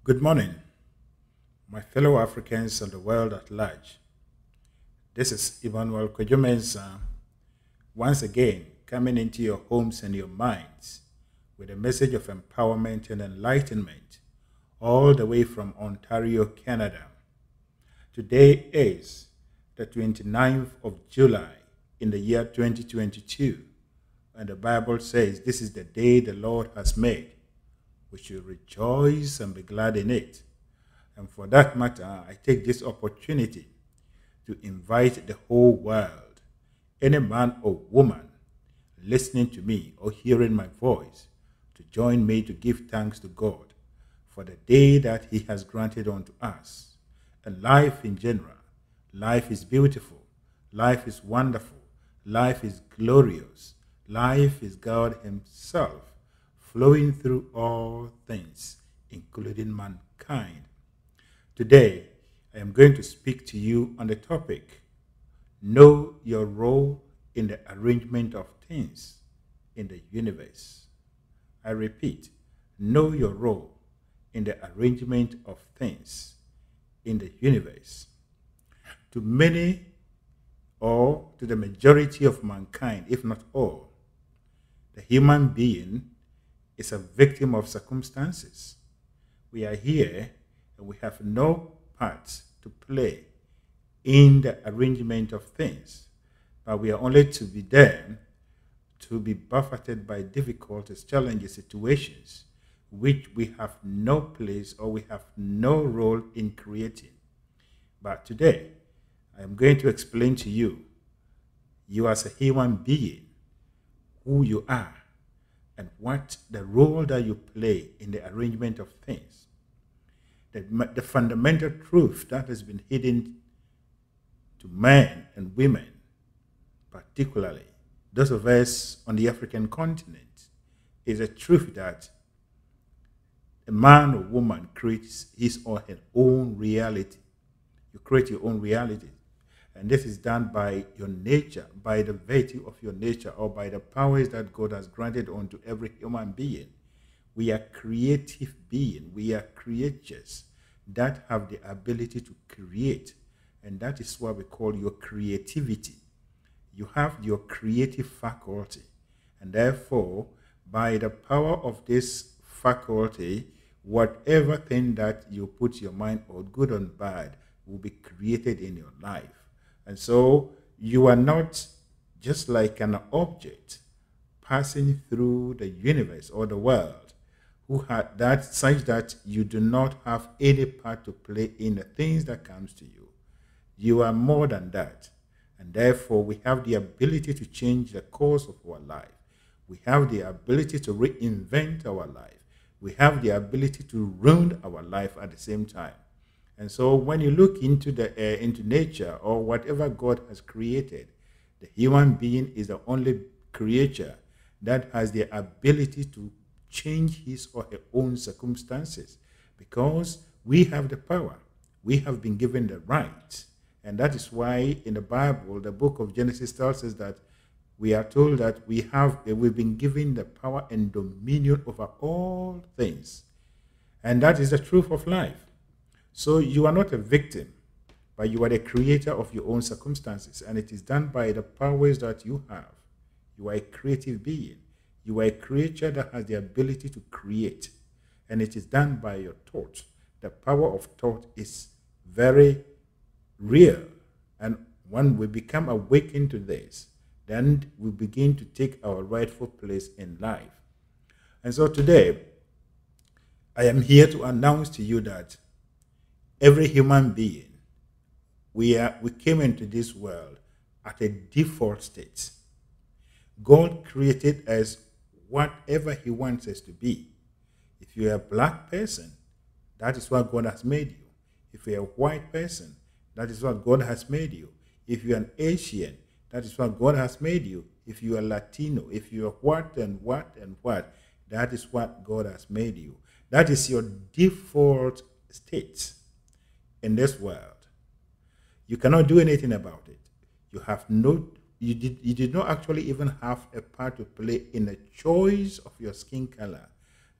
Good morning, my fellow Africans and the world at large. This is Emmanuel Kojomensa once again coming into your homes and your minds with a message of empowerment and enlightenment all the way from Ontario, Canada. Today is the 29th of July in the year 2022, and the Bible says this is the day the Lord has made. We should rejoice and be glad in it. And for that matter, I take this opportunity to invite the whole world, any man or woman listening to me or hearing my voice, to join me to give thanks to God for the day that He has granted unto us. And life in general, life is beautiful, life is wonderful, life is glorious, life is God Himself flowing through all things, including mankind. Today, I am going to speak to you on the topic, know your role in the arrangement of things in the universe. I repeat, know your role in the arrangement of things in the universe. To many or to the majority of mankind, if not all, the human being is a victim of circumstances. We are here and we have no part to play in the arrangement of things, but we are only to be there to be buffeted by difficulties, challenges, situations, which we have no place or we have no role in creating. But today, I am going to explain to you, you as a human being, who you are, and what the role that you play in the arrangement of things. The fundamental truth that has been hidden to men and women, particularly those of us on the African continent, is a truth that a man or woman creates his or her own reality. You create your own reality. And this is done by your nature, by the virtue of your nature, or by the powers that God has granted unto every human being. We are creative beings. We are creatures that have the ability to create. And that is what we call your creativity. You have your creative faculty. And therefore, by the power of this faculty, whatever thing that you put your mind on, good or bad, will be created in your life. And so you are not just like an object passing through the universe or the world, who had that such that you do not have any part to play in the things that comes to you. You are more than that. And therefore, we have the ability to change the course of our life. We have the ability to reinvent our life. We have the ability to ruin our life at the same time. And so when you look into nature or whatever God has created, the human being is the only creature that has the ability to change his or her own circumstances, because we have the power. We have been given the right. And that is why in the Bible, the book of Genesis tells us that we are told that we've been given the power and dominion over all things. And that is the truth of life. So you are not a victim, but you are the creator of your own circumstances, and it is done by the powers that you have. You are a creative being. You are a creature that has the ability to create, and it is done by your thought. The power of thought is very real, and when we become awakened to this, then we begin to take our rightful place in life. And so today, I am here to announce to you that every human being, we came into this world at a default state. God created us whatever He wants us to be. If you're a black person, that is what God has made you. If you're a white person, that is what God has made you. If you're an Asian, that is what God has made you. If you are Latino, if you are what and what and what, that is what God has made you. That is your default state in this world. You cannot do anything about it. You did not actually even have a part to play in the choice of your skin color.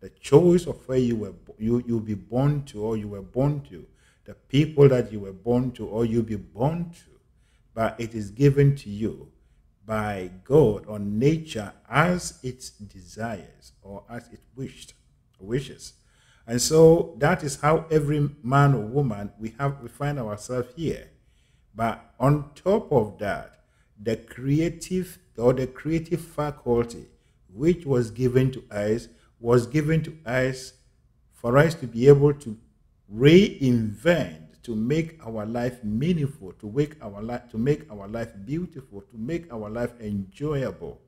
the choice of where you'll be born to, or you were born to, the people that you were born to or you'll be born to, but it is given to you by God or nature as it desires or as it wishes. And so that is how every man or woman we find ourselves here. But on top of that, the creative faculty which was given to us for us to be able to reinvent, to make our life meaningful, to make our life beautiful, to make our life enjoyable.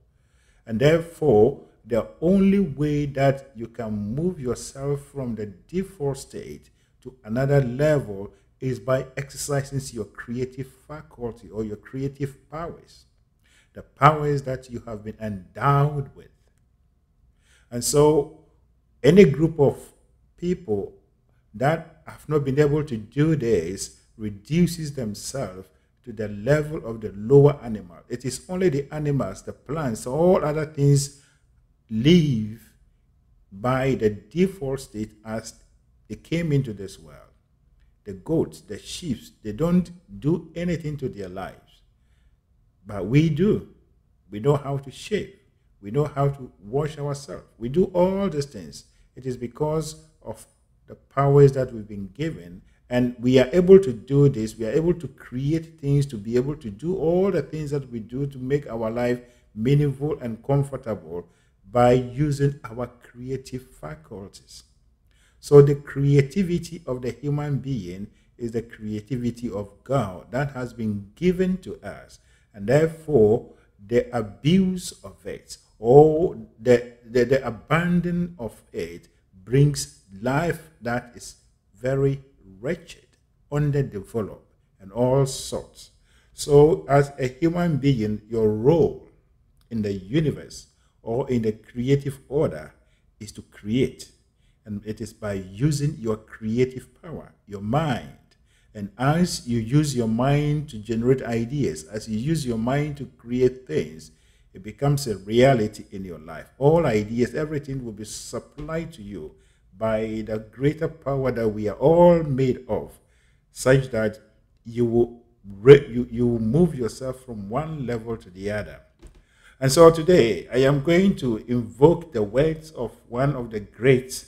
And therefore, the only way that you can move yourself from the default state to another level is by exercising your creative faculty or your creative powers, the powers that you have been endowed with. And so, any group of people that have not been able to do this reduces themselves to the level of the lower animal. It is only the animals, the plants, all other things live by the default state as they came into this world. The goats, the sheep, they don't do anything to their lives. But we do. We know how to shave. We know how to wash ourselves. We do all these things. It is because of the powers that we've been given, and we are able to do this. We are able to create things, to be able to do all the things that we do to make our life meaningful and comfortable by using our creative faculties. So the creativity of the human being is the creativity of God that has been given to us, and therefore the abuse of it or the abandon of it brings life that is very wretched, underdeveloped, and all sorts. So as a human being, your role in the universe or in the creative order is to create. And it is by using your creative power, your mind. And as you use your mind to generate ideas, as you use your mind to create things, it becomes a reality in your life. All ideas, everything will be supplied to you by the greater power that we are all made of, such that you will move yourself from one level to the other. And so today, I am going to invoke the words of one of the great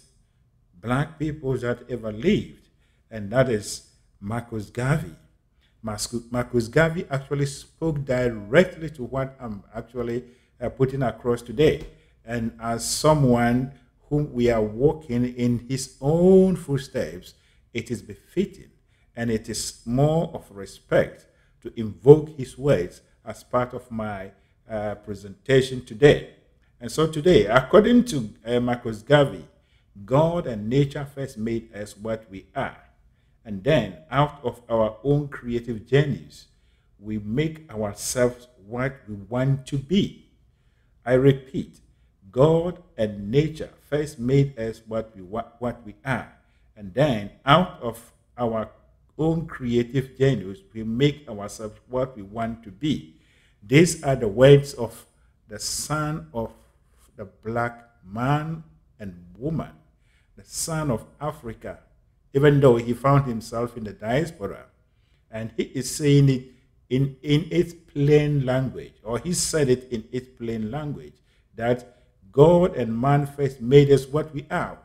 black people that ever lived, and that is Marcus Garvey. Marcus Garvey actually spoke directly to what I'm actually putting across today. And as someone whom we are walking in his own footsteps, it is befitting and it is more of respect to invoke his words as part of my presentation today. And so today, according to Marcus Garvey, God and nature first made us what we are. And then, out of our own creative genius, we make ourselves what we want to be. I repeat, God and nature first made us what we are. And then, out of our own creative genius, we make ourselves what we want to be. These are the words of the son of the black man and woman, the son of Africa, even though he found himself in the diaspora. And he is saying it in its plain language, or he said it in its plain language, that God and man first made us what we are.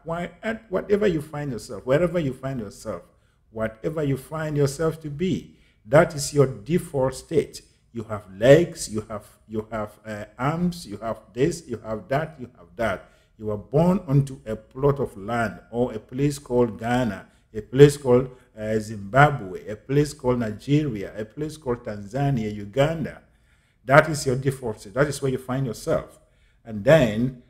Whatever you find yourself, wherever you find yourself, whatever you find yourself to be, that is your default state. You have legs, you have arms, you have this, you have that, you have that. You were born onto a plot of land or a place called Ghana, a place called Zimbabwe, a place called Nigeria, a place called Tanzania, Uganda. That is your default state. That is where you find yourself. And then,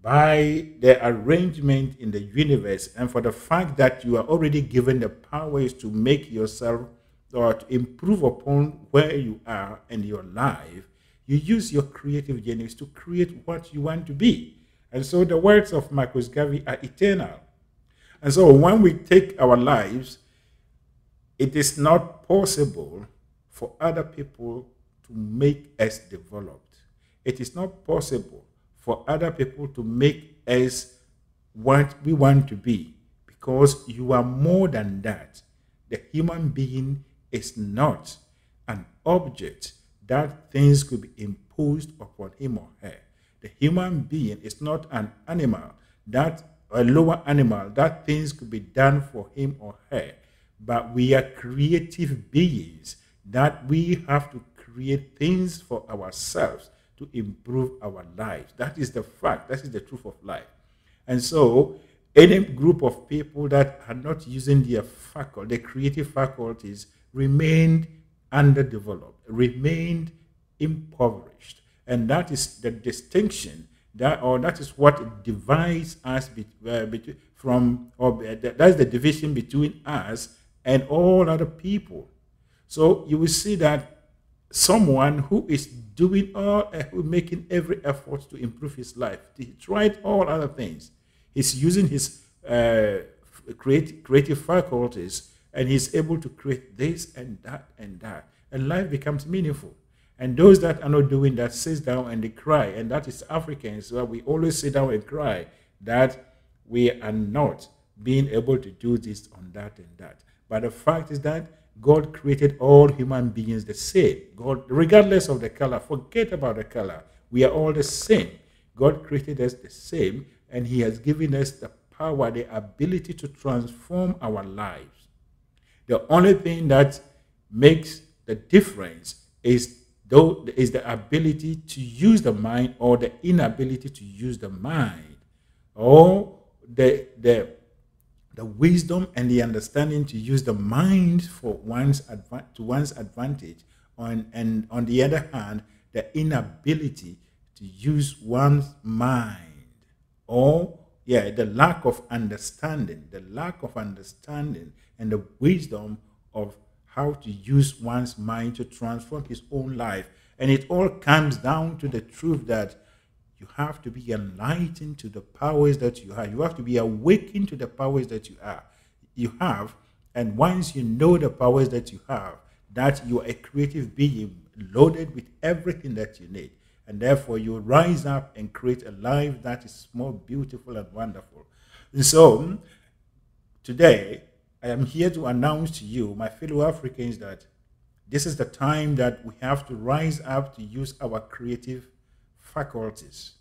by the arrangement in the universe, and for the fact that you are already given the powers to make yourself or to improve upon where you are in your life, you use your creative genius to create what you want to be. And so the words of Marcus Garvey are eternal. And so when we take our lives, it is not possible for other people to make us developed. It is not possible for other people to make us what we want to be, because you are more than that. The human being is not an object that things could be imposed upon him or her. The human being is not an animal, that a lower animal that things could be done for him or her, but we are creative beings that we have to create things for ourselves to improve our lives. That is the fact. That is the truth of life. And so, any group of people that are not using their faculty, their creative faculties, remained underdeveloped, remained impoverished. And that is the distinction that is what divides us that's the division between us and all other people. So you will see that someone who is making every effort to improve his life, he tried all other things. He's using his creative faculties, and he's able to create this and that and that, and life becomes meaningful. And those that are not doing that sits down and they cry, and that is Africans, where we always sit down and cry that we are not being able to do this on that and that. But the fact is that God created all human beings the same. God, regardless of the color, forget about the color. We are all the same. God created us the same, and he has given us the power, the ability to transform our lives. The only thing that makes the difference is the ability to use the mind, or the inability to use the mind, or the wisdom and the understanding to use the mind for one's advantage, and on the other hand, the inability to use one's mind, or the lack of understanding and the wisdom of how to use one's mind to transform his own life. And it all comes down to the truth that you have to be enlightened to the powers that you have. You have to be awakened to the powers that you have. And once you know the powers that you have, that you are a creative being loaded with everything that you need. And therefore, you rise up and create a life that is more beautiful and wonderful. And so, today, I am here to announce to you, my fellow Africans, that this is the time that we have to rise up to use our creative faculties.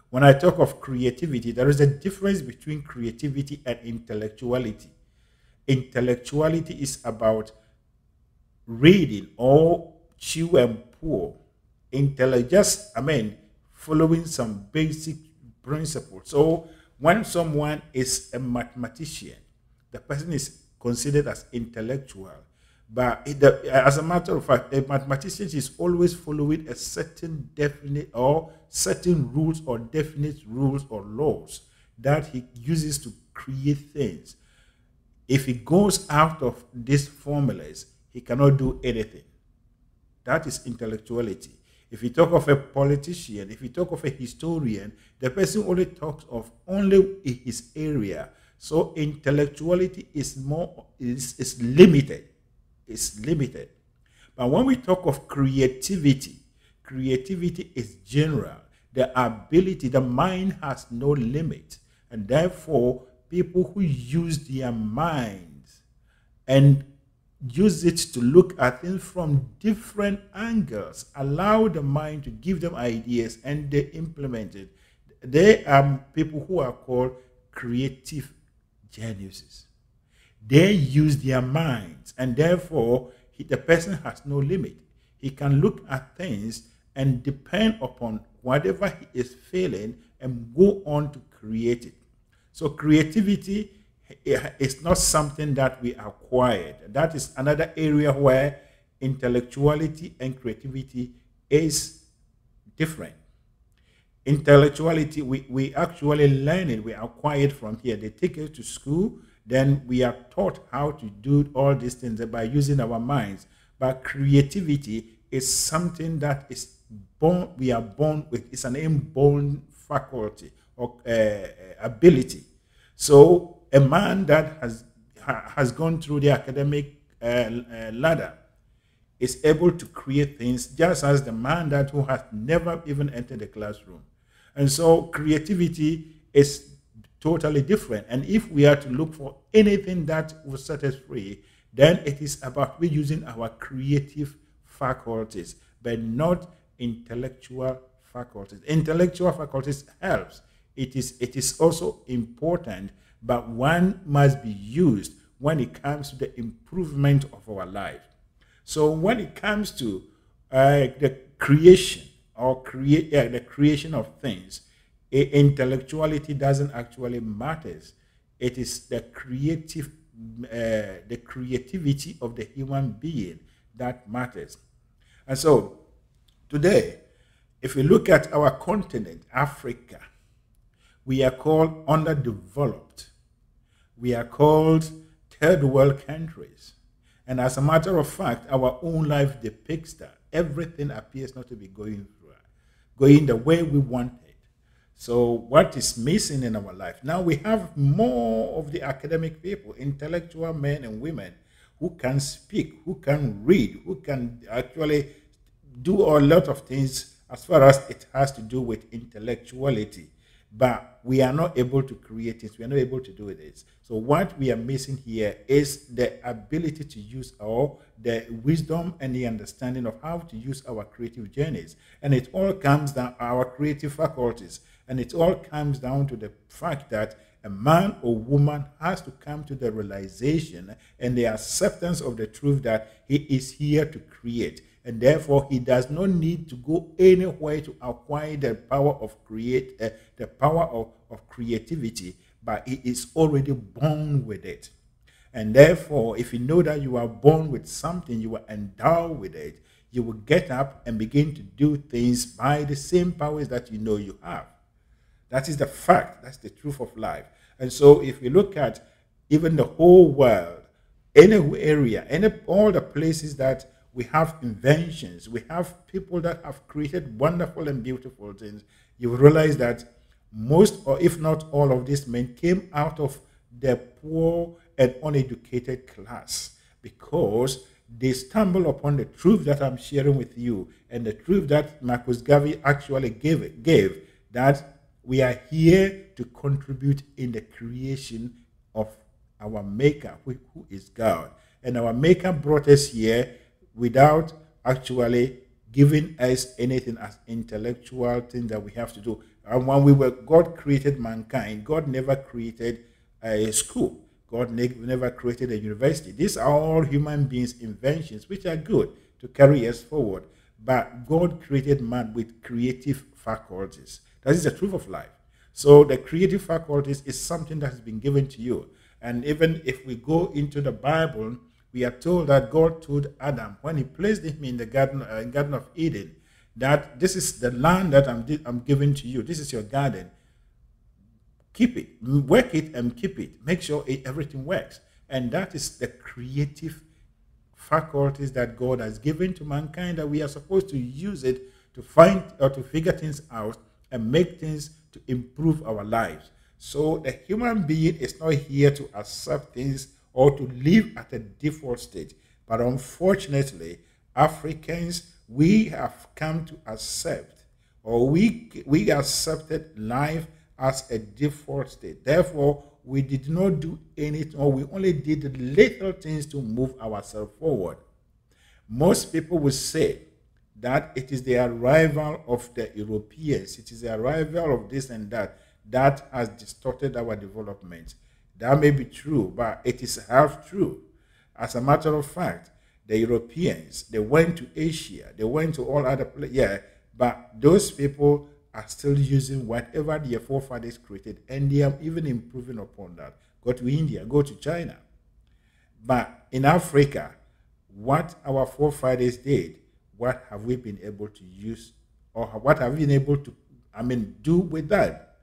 When I talk of creativity, there is a difference between creativity and intellectuality. Intellectuality is about reading or chew and pour. Following some basic principles. So when someone is a mathematician, the person is considered as intellectual. But as a matter of fact, a mathematician is always following a certain definite or certain rules or definite rules or laws that he uses to create things. If he goes out of these formulas, he cannot do anything. That is intellectuality. If you talk of a politician, if you talk of a historian, the person only talks of only his area. So intellectuality is limited. It's limited. But when we talk of creativity, creativity is general. The ability, the mind has no limit. And therefore, people who use their minds and use it to look at things from different angles, allow the mind to give them ideas, and they implement it. They are people who are called creative geniuses. They use their minds, and therefore the person has no limit. He can look at things and depend upon whatever he is feeling and go on to create it. So creativity is not something that we acquired. That is another area where intellectuality and creativity is different. Intellectuality, we actually learn it, we acquire it from here. They take it to school, then we are taught how to do all these things by using our minds. But creativity is something that is born, we are born with. It's an inborn faculty or ability. So a man that has gone through the academic ladder is able to create things just as the man who has never even entered the classroom. And so creativity is totally different. And if we are to look for anything that will set us free, then it is about we using our creative faculties, but not intellectual faculties. Intellectual faculties helps. It is also important, but one must be used when it comes to the improvement of our life. So when it comes to the creation the creation of things, intellectuality doesn't actually matter. It is the creativity of the human being that matters. And so today, if we look at our continent, Africa, we are called underdeveloped. We are called third world countries. And as a matter of fact, our own life depicts that. Everything appears not to be going the way we want it. So what is missing in our life? Now we have more of the academic people, intellectual men and women who can speak, who can read, who can actually do a lot of things as far as it has to do with intellectuality. But we are not able to create it. We are not able to do this. So what we are missing here is the ability to use the wisdom and the understanding of how to use our creative journeys. And it all comes down our creative faculties. And it all comes down to the fact that a man or woman has to come to the realization and the acceptance of the truth that he is here to create. And therefore, he does not need to go anywhere to acquire the power of creativity, but he is already born with it. And therefore, if you know that you are born with something, you are endowed with it, you will get up and begin to do things by the same powers that you know you have. That is the fact. That's the truth of life. And so, if you look at even the whole world, any area, all the places that we have inventions, we have people that have created wonderful and beautiful things, you will realize that most, or if not all of these men came out of the poor and uneducated class because they stumble upon the truth that I'm sharing with you and the truth that Marcus Garvey actually gave that we are here to contribute in the creation of our Maker, who is God. And our Maker brought us here without actually giving us anything as intellectual thing that we have to do. And when God created mankind, God never created a school. God never created a university. These are all human beings' inventions, which are good to carry us forward. But God created man with creative faculties. That is the truth of life. So the creative faculties is something that has been given to you. And even if we go into the Bible, we are told that God told Adam when he placed him in the Garden of Eden, that this is the land that I'm giving to you. This is your garden. Keep it, work it, and keep it. Make sure everything works. And that is the creative faculties that God has given to mankind, that we are supposed to use it to find or to figure things out and make things to improve our lives. So the human being is not here to accept things or to live at a default state. But unfortunately, Africans, we have come to accept, or we accepted life as a default state. Therefore, we did not do anything, or we only did little things to move ourselves forward. Most people will say that it is the arrival of the Europeans, it is the arrival of this and that has distorted our development. That may be true, but it is half true. As a matter of fact, the Europeans, they went to Asia, they went to all other places, but those people are still using whatever their forefathers created, and they are even improving upon that. Go to India, go to China. But in Africa, what our forefathers did, what have we been able to use, or what have we been able to, do with that?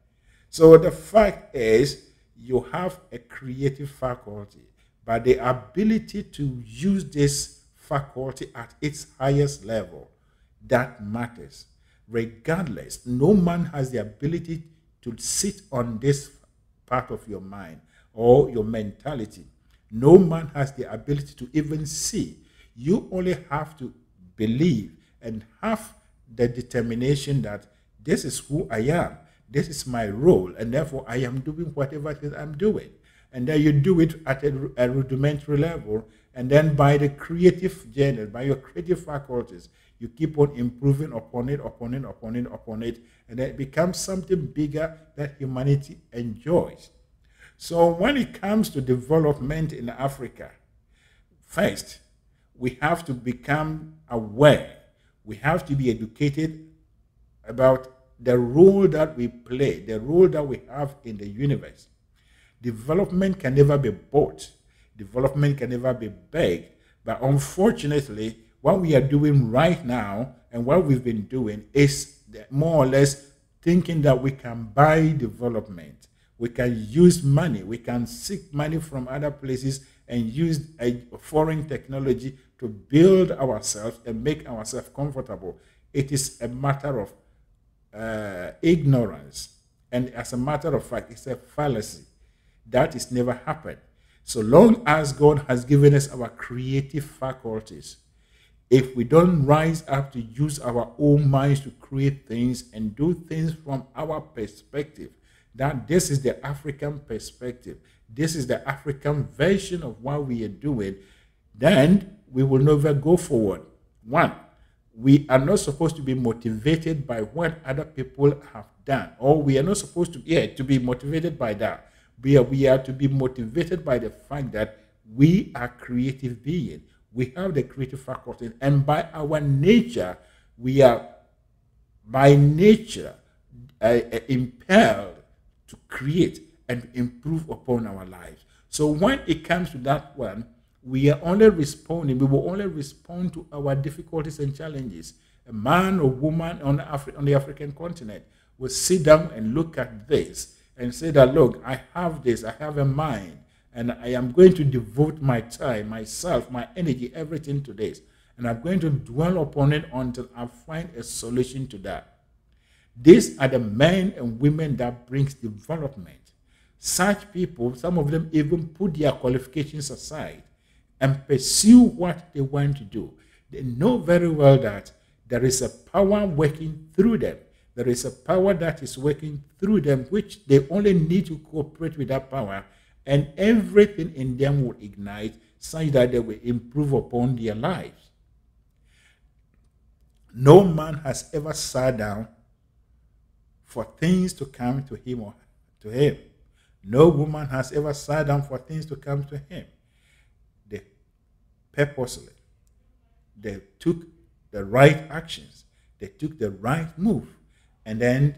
So the fact is, you have a creative faculty, but the ability to use this faculty at its highest level, that matters. Regardless, no man has the ability to sit on this part of your mind or your mentality. No man has the ability to even see. You only have to believe and have the determination that this is who I am. This is my role, and therefore I am doing whatever it is I'm doing. And then you do it at a rudimentary level, and then by the creative journey, by your creative faculties, you keep on improving upon it, and then it becomes something bigger that humanity enjoys. So when it comes to development in Africa, first, we have to become aware. We have to be educated about the role that we play, the role that we have in the universe. Development can never be bought. Development can never be begged. But unfortunately, what we are doing right now and what we've been doing is more or less thinking that we can buy development. We can use money. We can seek money from other places and use a foreign technology to build ourselves and make ourselves comfortable. It is a matter of ignorance. And as a matter of fact, it's a fallacy. That is never happened. So long as God has given us our creative faculties, if we don't rise up to use our own minds to create things and do things from our perspective, that this is the African perspective, this is the African version of what we are doing, then we will never go forward. One, we are not supposed to be motivated by what other people have done, or we are not supposed to be motivated by that. We are to be motivated by the fact that we are creative beings. We have the creative faculty, and by our nature, we are by nature impelled to create and improve upon our lives. So when it comes to that one, we will only respond to our difficulties and challenges. A man or woman on the African continent will sit down and look at this and say that, look, I have this, I have a mind, and I am going to devote my time, myself, my energy, everything to this. And I'm going to dwell upon it until I find a solution to that. These are the men and women that brings development. Such people, some of them even put their qualifications aside and pursue what they want to do. They know very well that there is a power working through them. There is a power that is working through them, which they only need to cooperate with that power, and everything in them will ignite such that they will improve upon their lives. No man has ever sat down for things to come to him or to him. No woman has ever sat down for things to come to him. They purposely, they took the right actions, they took the right move, and then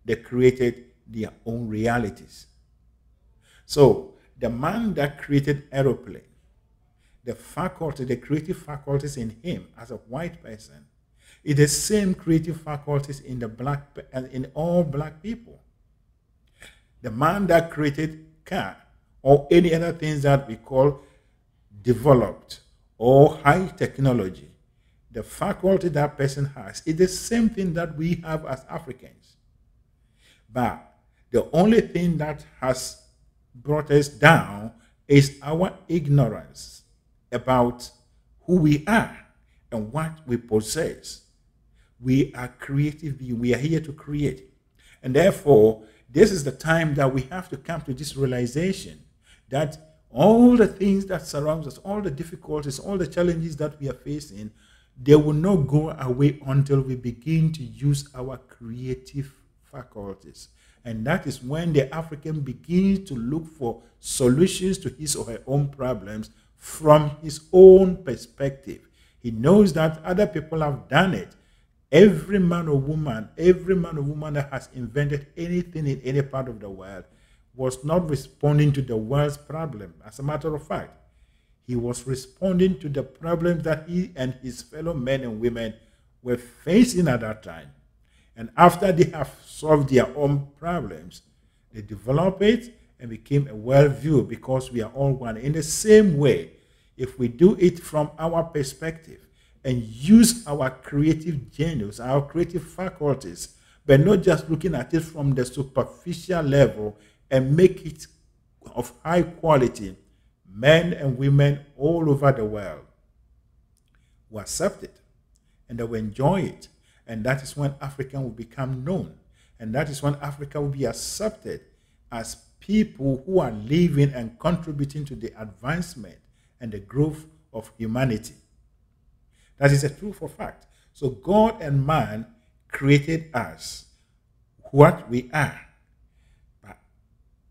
they created their own realities. So the man that created aeroplane, the creative faculties in him as a white person, is the same creative faculties in all black people. The man that created car or any other things that we call developed or high technology, the faculty that person has is the same thing that we have as Africans. But the only thing that has brought us down is our ignorance about who we are and what we possess. We are creative beings. We are here to create. And therefore, this is the time that we have to come to this realization that all the things that surround us, all the difficulties, all the challenges that we are facing, they will not go away until we begin to use our creative faculties. And that is when the African begins to look for solutions to his or her own problems from his own perspective. He knows that other people have done it. Every man or woman that has invented anything in any part of the world was not responding to the world's problem. As a matter of fact, he was responding to the problems that he and his fellow men and women were facing at that time. And after they have solved their own problems, they develop it and became a worldview because we are all one. In the same way, if we do it from our perspective and use our creative genius, our creative faculties, but not just looking at it from the superficial level and make it of high quality, men and women all over the world will accept it and they will enjoy it. And that is when African will become known. And that is when Africa will be accepted as people who are living and contributing to the advancement and the growth of humanity. That is a truth of fact. So God and man created us what we are.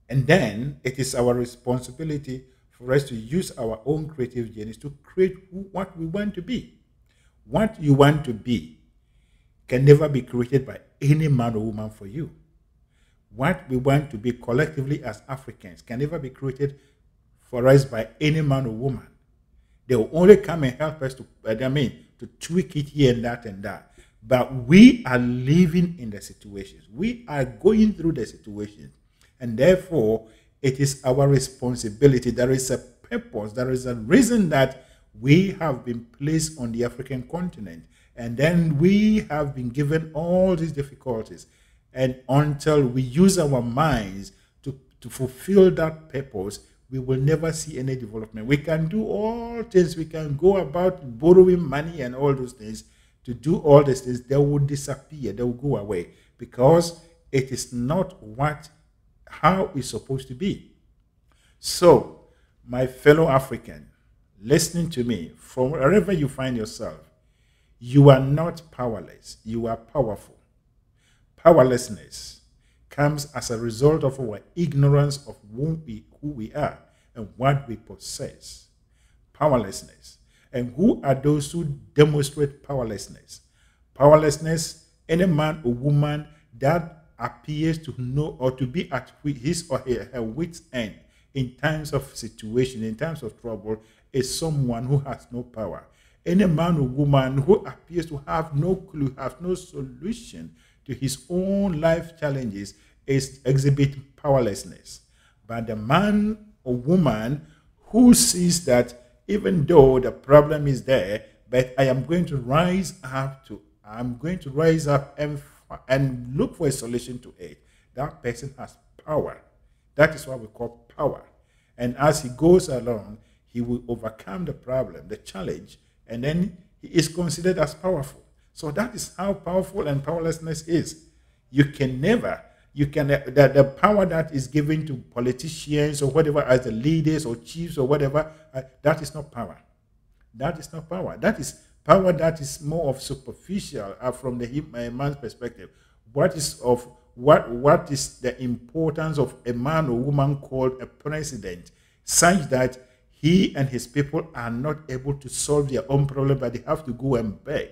And then it is our responsibility for us to use our own creative genius to create what we want to be. What you want to be can never be created by any man or woman for you. What we want to be collectively as Africans can never be created for us by any man or woman. They will only come and help us to tweak it here and that and that. But we are living in the situations. We are going through the situations. And therefore, it is our responsibility. There is a purpose. There is a reason that we have been placed on the African continent. And then we have been given all these difficulties. And until we use our minds to fulfill that purpose, we will never see any development. We can do all things. We can go about borrowing money and all those things. To do all these things, they will disappear. They will go away because it is not how it's supposed to be. So, my fellow African, listening to me, from wherever you find yourself, you are not powerless. You are powerful. Powerlessness comes as a result of our ignorance of who we are and what we possess. Powerlessness. And who are those who demonstrate powerlessness? Powerlessness, any man or woman that appears to know or to be at his or her wit's end in times of situation, in times of trouble, is someone who has no power. Any man or woman who appears to have no clue, have no solution to his own life challenges is exhibiting powerlessness. But the man or woman who sees that even though the problem is there, but I am going to rise up and look for a solution to it. That person has power. That is what we call power. And as he goes along, he will overcome the problem, the challenge, and then he is considered as powerful. So that is how powerful and powerlessness is. The power that is given to politicians or whatever as the leaders or chiefs or whatever, that is not power. That is not power. That is power that is more of superficial from the man's perspective. What is the importance of a man or woman called a president, such that he and his people are not able to solve their own problem, but they have to go and beg?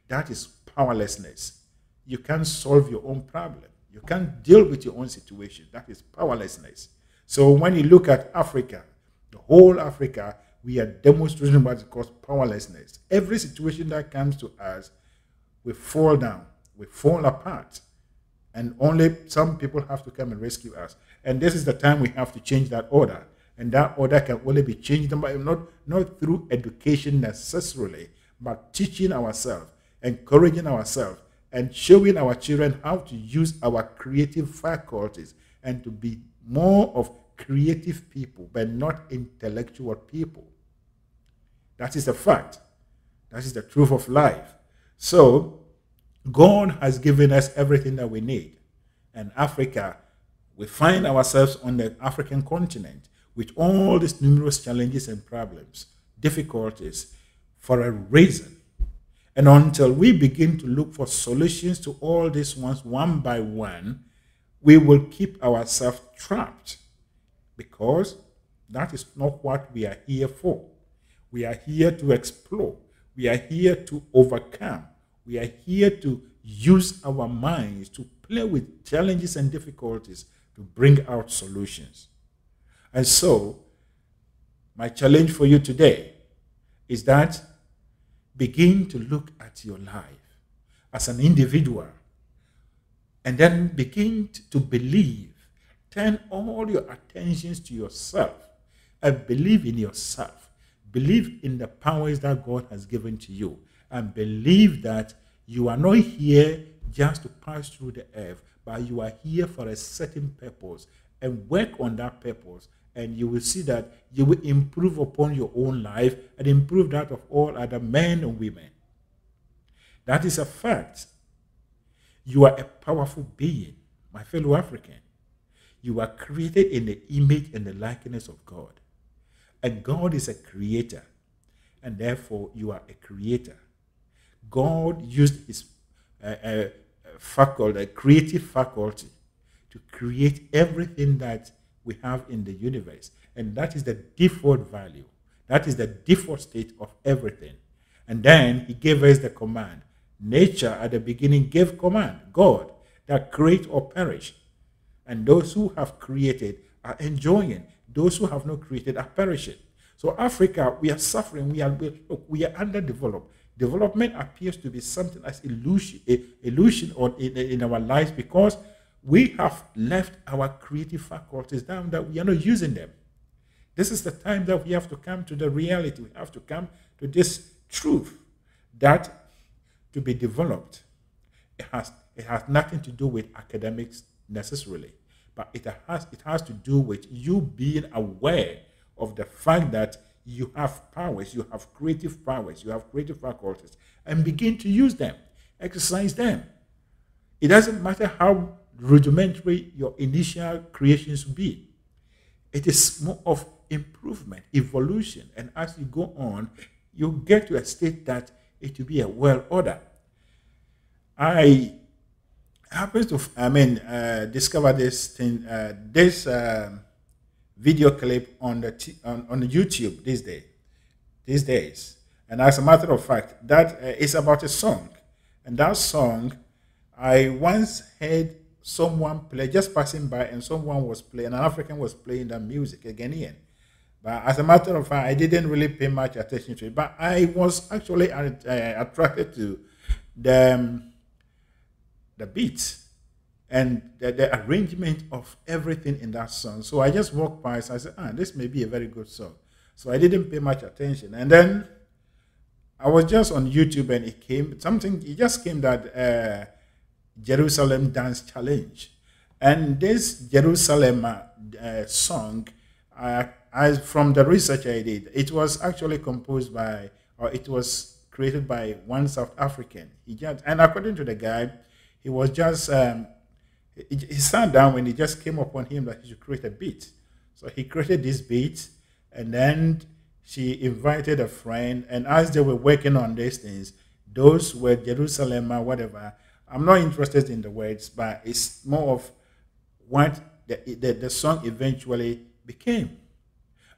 That is powerlessness. You can't solve your own problem. You can't deal with your own situation. That is powerlessness. So when you look at Africa, the whole Africa, we are demonstrating what is called powerlessness. Every situation that comes to us, we fall down, we fall apart, and only some people have to come and rescue us. And this is the time we have to change that order. And that order can only be changed not through education necessarily, but teaching ourselves, encouraging ourselves, and showing our children how to use our creative faculties and to be more of creative people, but not intellectual people. That is a fact. That is the truth of life. So, God has given us everything that we need. And Africa, we find ourselves on the African continent with all these numerous challenges and problems, difficulties, for a reason. And until we begin to look for solutions to all these ones one by one, we will keep ourselves trapped, because that is not what we are here for. We are here to explore. We are here to overcome. We are here to use our minds to play with challenges and difficulties to bring out solutions. And so, my challenge for you today is that begin to look at your life as an individual, and then begin to believe. Turn all your attentions to yourself and believe in yourself. Believe in the powers that God has given to you, and believe that you are not here just to pass through the earth, but you are here for a certain purpose, and work on that purpose, and you will see that you will improve upon your own life and improve that of all other men and women. That is a fact. You are a powerful being, my fellow African. You are created in the image and the likeness of God. And God is a creator. And therefore, you are a creator. God used his faculty, a creative faculty, to create everything that we have in the universe. And that is the default value. That is the default state of everything. And then he gave us the command. Nature at the beginning gave command, God, that create or perish. And those who have created are enjoying. Those who have not created are perishing. So Africa, we are suffering. We are underdeveloped. Development appears to be something as illusion in our lives because we have left our creative faculties down, that we are not using them. This is the time that we have to come to the reality. We have to come to this truth that to be developed, it has nothing to do with academics necessarily, but it has to do with you being aware of the fact that you have powers, you have creative powers, you have creative faculties, and begin to use them, exercise them. It doesn't matter how rudimentary your initial creations be. It is more of improvement, evolution, and as you go on, you get to a state that it will be a world order. I happened to discover this thing, video clip on YouTube these days, and as a matter of fact, that is about a song, and that song I once heard someone play, just passing by, and someone was playing, an African was playing that music, a Ghanaian. But as a matter of fact, I didn't really pay much attention to it. But I was actually attracted to the beats and the arrangement of everything in that song. So I just walked by, so I said, this may be a very good song. So I didn't pay much attention. And then I was just on YouTube, and it just came that Jerusalem Dance Challenge. And this Jerusalem song, from the research I did, it was actually composed by, or it was created by one South African. And according to the guy, he was just, he sat down when he just came upon him that he should create a beat. So he created this beat, and then she invited a friend, and as they were working on these things, those were Jerusalem or whatever. I'm not interested in the words, but it's more of what the song eventually became.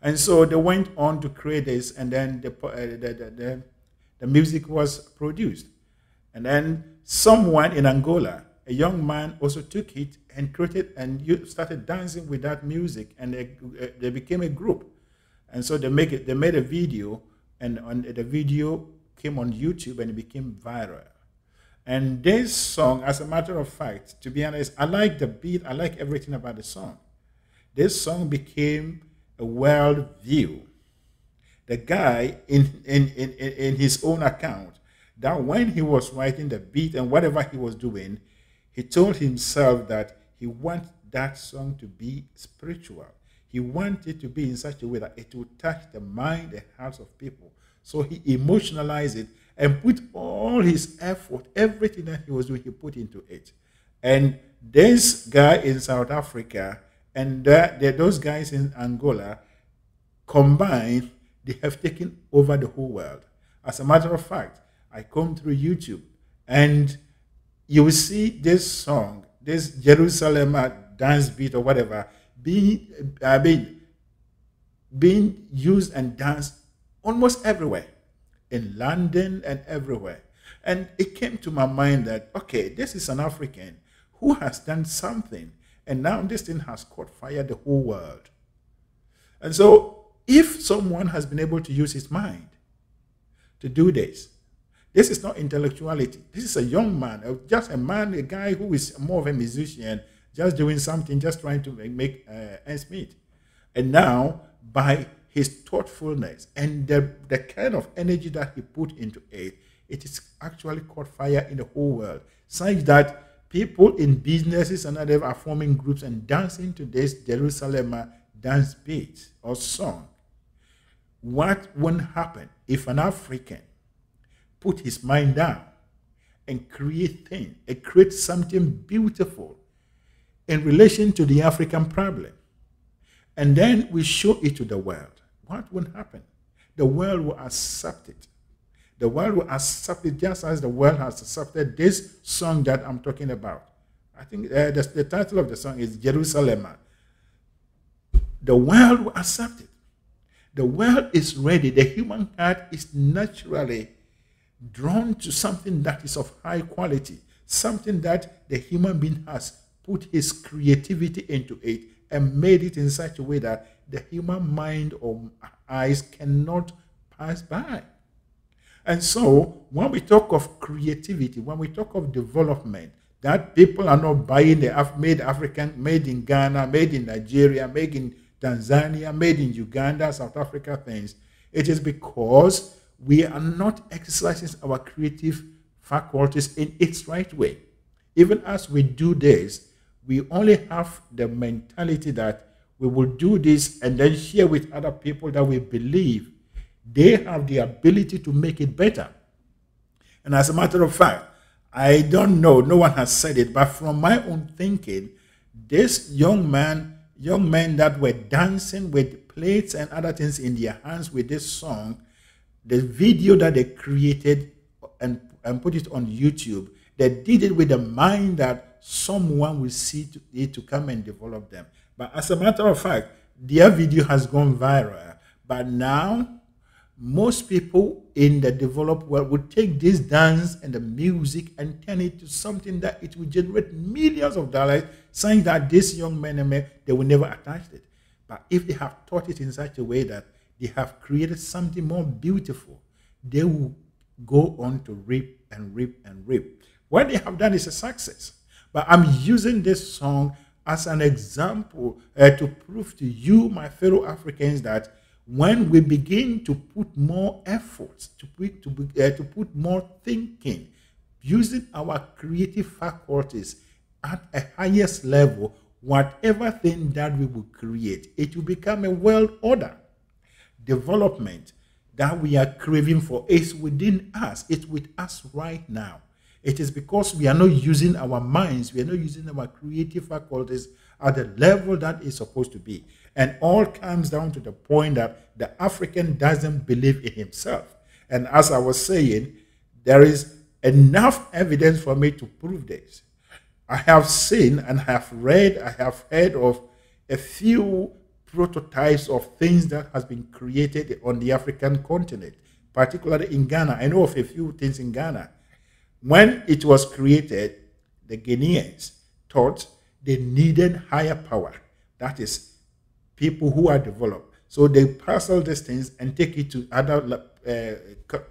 And so they went on to create this, and then the music was produced. And then someone in Angola, a young man, also took it and created and started dancing with that music, and they became a group. And so they made a video, and the video came on YouTube, and it became viral. And this song, as a matter of fact, to be honest, I like the beat, I like everything about the song. This song became a world view. The guy, in his own account, that when he was writing the beat and whatever he was doing, he told himself that he wanted that song to be spiritual. He wanted it to be in such a way that it would touch the mind and hearts of people. So he emotionalized it and put all his effort, everything that he was doing, he put into it. And this guy in South Africa and those guys in Angola combined, they have taken over the whole world. As a matter of fact, I come through YouTube, and you will see this song, this Jerusalem dance beat or whatever, being used and danced almost everywhere, in London and everywhere. And it came to my mind that, okay, this is an African who has done something, and now this thing has caught fire the whole world. And so if someone has been able to use his mind to do this, this is not intellectuality. This is a young man, just a guy who is more of a musician, just doing something, just trying to make ends meet. And now, by his thoughtfulness and the kind of energy that he put into it, it is actually caught fire in the whole world, such that people in businesses and others are forming groups and dancing to this Jerusalem dance beat or song. What won't happen if an African put his mind down and create things and create something beautiful in relation to the African problem. And then we show it to the world. What will happen? The world will accept it. The world will accept it just as the world has accepted this song that I'm talking about. I think the title of the song is Jerusalem. The world will accept it. The world is ready. The human heart is naturally drawn to something that is of high quality, something that the human being has put his creativity into it and made it in such a way that the human mind or eyes cannot pass by. And so when we talk of creativity, when we talk of development, that people are not buying the made African, made in Ghana, made in Nigeria, made in Tanzania, made in Uganda, South Africa things, it is because we are not exercising our creative faculties in its right way. Even as we do this, we only have the mentality that we will do this and then share with other people that we believe they have the ability to make it better. And as a matter of fact, I don't know, no one has said it, but from my own thinking, this young men that were dancing with plates and other things in their hands with this song, the video that they created and put it on YouTube, they did it with the mind that someone will see it to come and develop them. But as a matter of fact, their video has gone viral. But now, most people in the developed world would take this dance and the music and turn it to something that it will generate millions of dollars, saying that these young men and women, they will never attach it. But if they have taught it in such a way that they have created something more beautiful, they will go on to reap and reap and reap. What they have done is a success. But I'm using this song as an example to prove to you, my fellow Africans, that when we begin to put more efforts, to put more thinking, using our creative faculties at a highest level, whatever thing that we will create, it will become a world order. Development that we are craving for is within us. It's with us right now. It is because we are not using our minds, we are not using our creative faculties at the level that is supposed to be. And all comes down to the point that the African doesn't believe in himself. And as I was saying, there is enough evidence for me to prove this. I have seen and have read, I have heard of a few prototypes of things that has been created on the African continent, particularly in Ghana. I know of a few things in Ghana. When it was created, the Ghanaians thought they needed higher power. That is, people who are developed. So they parcel these things and take it to other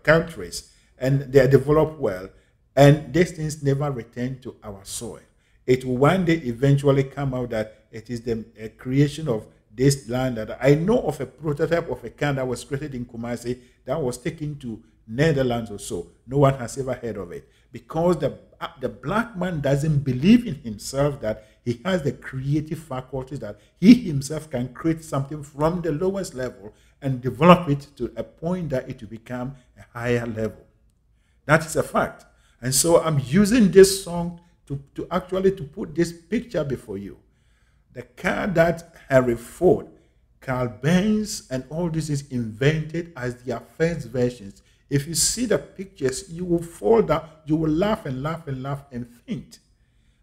countries, and they are developed well. And these things never return to our soil. It will one day eventually come out that it is the creation of this land. That I know of a prototype of a can that was created in Kumasi that was taken to Netherlands or so. No one has ever heard of it because the black man doesn't believe in himself that he has the creative faculties that he himself can create something from the lowest level and develop it to a point that it will become a higher level. That is a fact. And so I'm using this song to actually put this picture before you. The car that Henry Ford, Carl Benz, and all this is invented as their first versions. If you see the pictures, you will fall down, you will laugh and laugh and laugh and faint.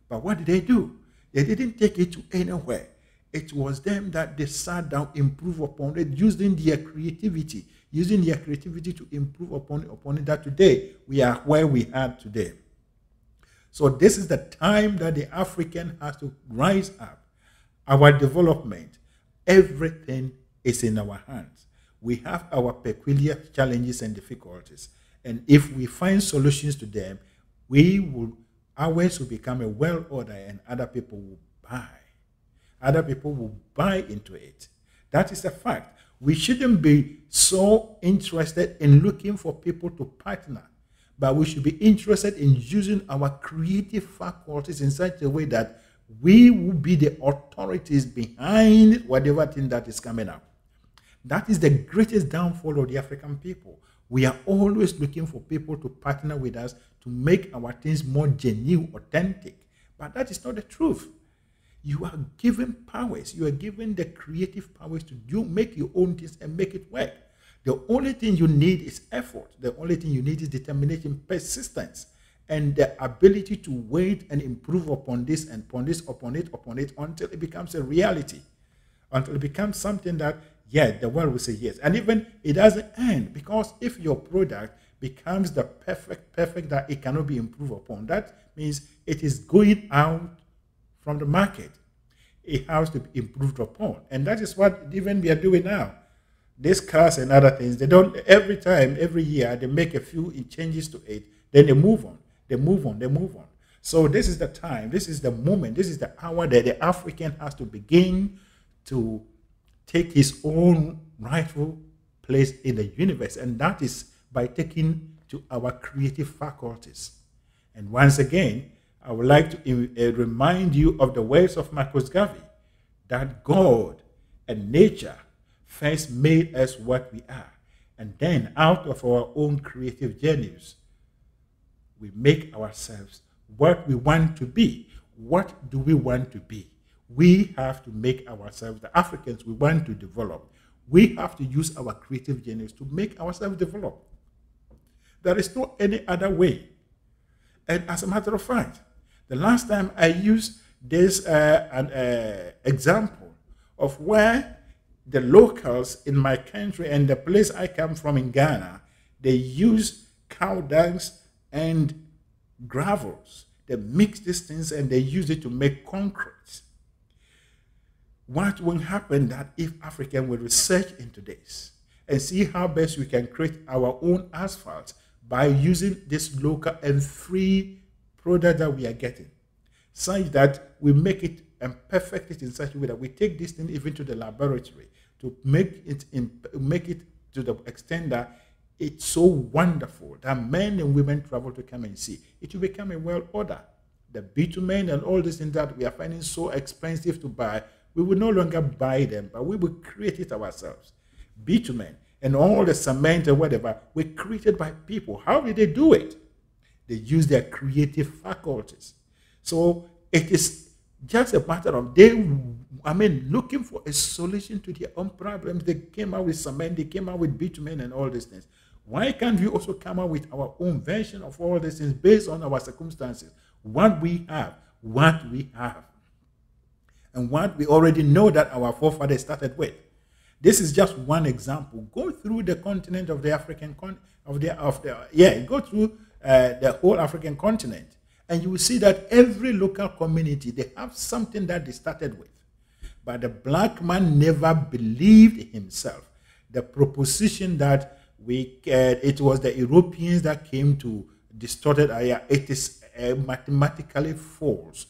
But what did they do? They didn't take it to anywhere. It was them that they sat down, improve upon it, using their creativity to improve upon it, that today we are where we are today. So this is the time that the African has to rise up. Our development, everything is in our hands. We have our peculiar challenges and difficulties. And if we find solutions to them, ours will become a world order and other people will buy. Other people will buy into it. That is a fact. We shouldn't be so interested in looking for people to partner, but we should be interested in using our creative faculties in such a way that we will be the authorities behind whatever thing that is coming up. That is the greatest downfall of the African people. We are always looking for people to partner with us to make our things more genuine, authentic. But that is not the truth. You are given powers. You are given the creative powers to make your own things and make it work. The only thing you need is effort. The only thing you need is determination, persistence, and the ability to wait and improve upon this and upon this, upon it, until it becomes a reality. Until it becomes something that, yeah, the world will say yes. And even it doesn't end, because if your product becomes the perfect that it cannot be improved upon, that means it is going out from the market. It has to be improved upon. And that is what even we are doing now. These cars and other things, they don't, every year, they make a few changes to it, then they move on. They move on. So this is the time, this is the moment, this is the hour that the African has to begin to take his own rightful place in the universe. And that is by taking to our creative faculties. And once again, I would like to remind you of the words of Marcus Garvey, that God and nature first made us what we are. And then out of our own creative genius, we make ourselves what we want to be. What do we want to be? We have to make ourselves the Africans we want to develop. We have to use our creative genius to make ourselves develop. There is no any other way. And as a matter of fact, the last time I used this example of where the locals in my country and the place I come from in Ghana, they use cow dungs and gravels. They mix these things and they use it to make concrete. What will happen that if African will research into this and see how best we can create our own asphalt by using this local and free product that we are getting, such that we make it and perfect it in such a way that we take this thing even to the laboratory to make it to the extent that it's so wonderful that men and women travel to come and see. It will become a world order. The bitumen and all these things that we are finding so expensive to buy, we will no longer buy them, but we will create it ourselves. Bitumen and all the cement and whatever were created by people. How did they do it? They use their creative faculties. So it is just a matter of looking for a solution to their own problems. They came out with cement, they came out with bitumen and all these things. Why can't we also come out with our own version of all these things based on our circumstances? What we have, and what we already know that our forefathers started with. This is just one example. Go through the continent of the African go through the whole African continent, and you will see that every local community, they have something that they started with. But the black man never believed himself. The proposition that it was the Europeans that came to distorted area, it is mathematically false.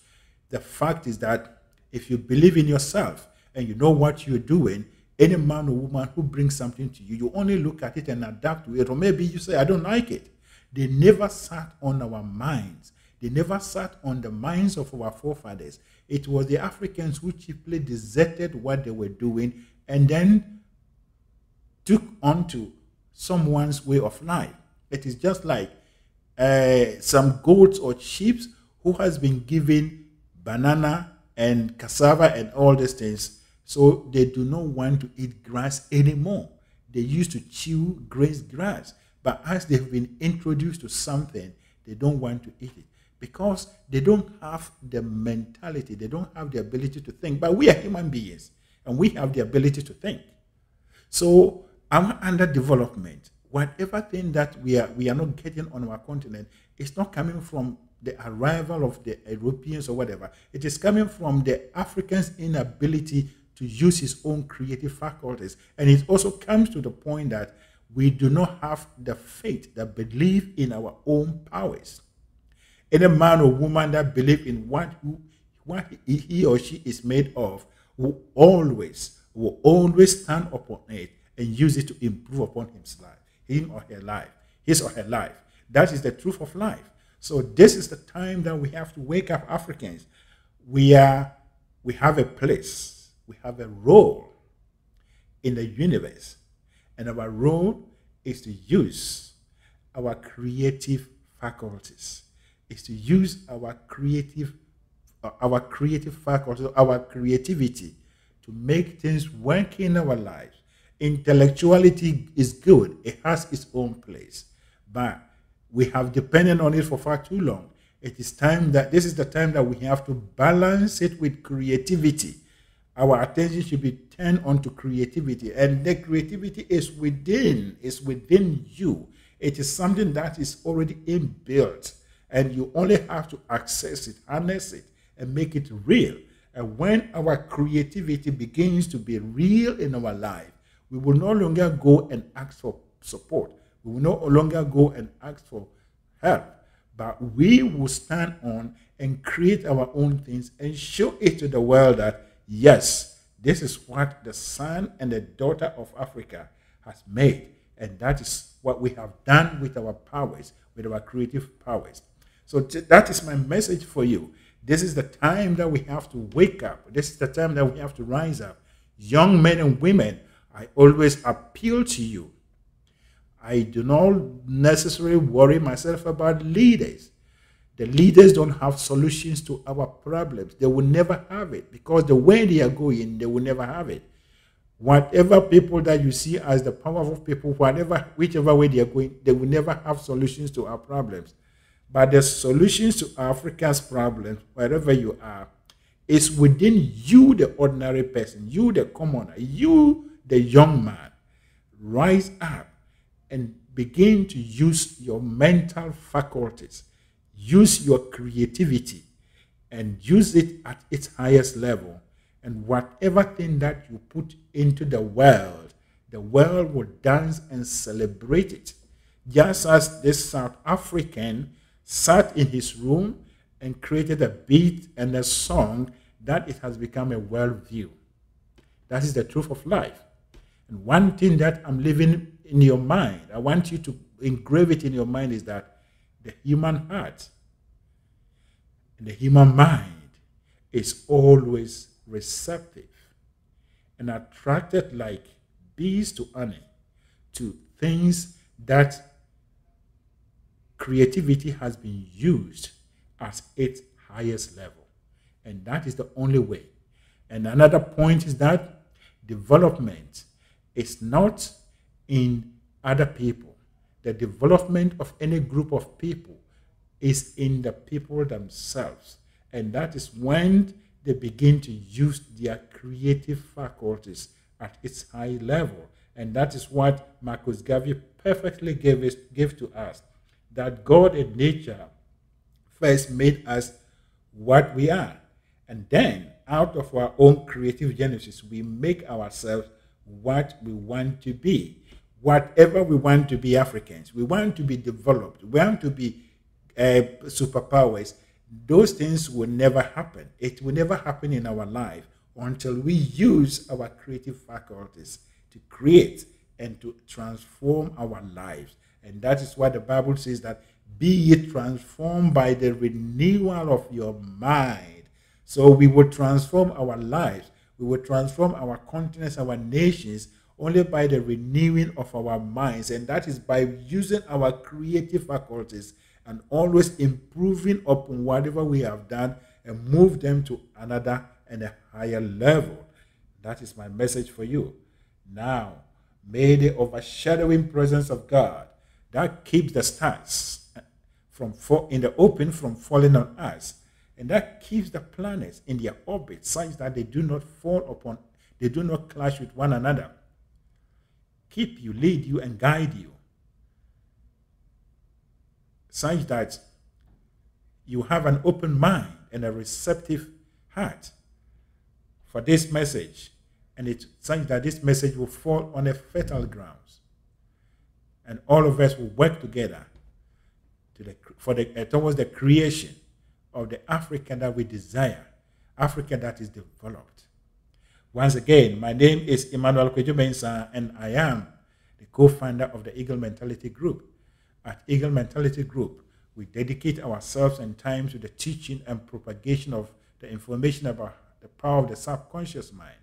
The fact is that if you believe in yourself and you know what you're doing, any man or woman who brings something to you, you only look at it and adapt to it, or maybe you say, I don't like it. They never sat on our minds. They never sat on the minds of our forefathers. It was the Africans who cheaply deserted what they were doing and then took on to someone's way of life. It is just like some goats or sheep who has been given banana and cassava and all these things, so they do not want to eat grass anymore. They used to chew grass, but as they've been introduced to something, they don't want to eat it because they don't have the mentality, they don't have the ability to think. But we are human beings and we have the ability to think. So our underdevelopment, whatever thing that we are not getting on our continent, is not coming from the arrival of the Europeans or whatever. It is coming from the Africans' inability to use his own creative faculties. And it also comes to the point that we do not have the faith, the belief in our own powers. Any man or woman that believes in what he or she is made of will always stand upon it and use it to improve upon his or her life. That is the truth of life. So this is the time that we have to wake up, Africans. We have a place, we have a role in the universe, and our role is to use our creative faculties, is to use our creative faculty, our creativity to make things work in our lives. Intellectuality is good, it has its own place, but we have depended on it for far too long. It is time that this is the time that we have to balance it with creativity. Our attention should be turned onto creativity, and the creativity is within you. It is something that is already inbuilt, and you only have to access it, harness it, and make it real. And when our creativity begins to be real in our life, we will no longer go and ask for support. We will no longer go and ask for help, but we will stand on and create our own things and show it to the world that, yes, this is what the son and the daughter of Africa has made. And that is what we have done with our powers, with our creative powers. So that is my message for you. This is the time that we have to wake up. This is the time that we have to rise up. Young men and women, I always appeal to you. I do not necessarily worry myself about leaders. The leaders don't have solutions to our problems. They will never have it, because the way they are going, they will never have it. Whatever people that you see as the powerful people, whichever way they are going, they will never have solutions to our problems. But the solutions to Africa's problems, wherever you are, is within you, the ordinary person, you, the commoner, you, the young man. Rise up and begin to use your mental faculties, use your creativity, and use it at its highest level. And whatever thing that you put into the world will dance and celebrate it. Just as this South African sat in his room and created a beat and a song, that it has become a worldview. That is the truth of life. And one thing that I'm leaving in your mind, I want you to engrave it in your mind, is that the human heart and the human mind is always receptive and attracted like bees to honey to things that creativity has been used as its highest level. And that is the only way. And another point is that development is not in other people. The development of any group of people is in the people themselves. And that is when they begin to use their creative faculties at its high level. And that is what Marcus Garvey perfectly gave to us, that God and nature first made us what we are. And then, out of our own creative genesis, we make ourselves what we want to be. Whatever we want to be, Africans, we want to be developed, we want to be superpowers. Those things will never happen. It will never happen in our life until we use our creative faculties to create and to transform our lives. And that is why the Bible says that, be ye transformed by the renewal of your mind. So we will transform our lives. We will transform our continents, our nations, only by the renewing of our minds. And that is by using our creative faculties and always improving upon whatever we have done and move them to another and a higher level. That is my message for you. Now, may the overshadowing presence of God that keeps the stars in the open from falling on us, and that keeps the planets in their orbit such that they do not they do not clash with one another. Keep you, lead you, and guide you, such that you have an open mind and a receptive heart for this message, and it's such that this message will fall on a fertile ground, and all of us will work together towards the creation of the Africa that we desire, Africa that is developed. Once again, my name is Emmanuel Kwejumensa, and I am the co-founder of the Eagle Mentality Group. At Eagle Mentality Group, we dedicate ourselves and time to the teaching and propagation of the information about the power of the subconscious mind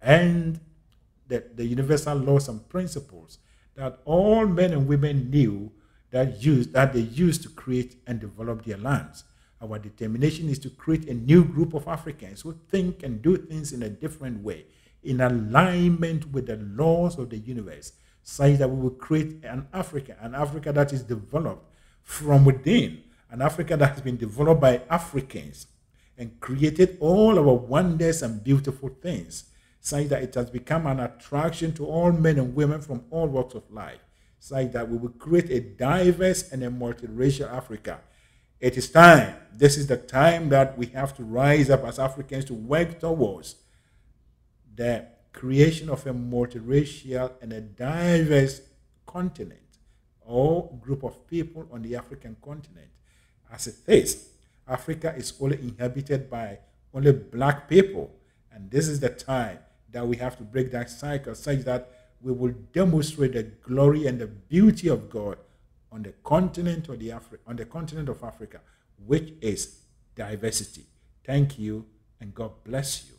and the universal laws and principles that all men and women knew that they used to create and develop their lands. Our determination is to create a new group of Africans who think and do things in a different way, in alignment with the laws of the universe, such that we will create an Africa that is developed from within, an Africa that has been developed by Africans and created all our wonders and beautiful things, such that it has become an attraction to all men and women from all walks of life, such that we will create a diverse and a multiracial Africa. It is time. This is the time that we have to rise up as Africans to work towards the creation of a multiracial and a diverse continent or group of people on the African continent. As it is, Africa is only inhabited by only black people. And this is the time that we have to break that cycle such that we will demonstrate the glory and the beauty of God on the continent of Africa, which is diversity. Thank you, and God bless you.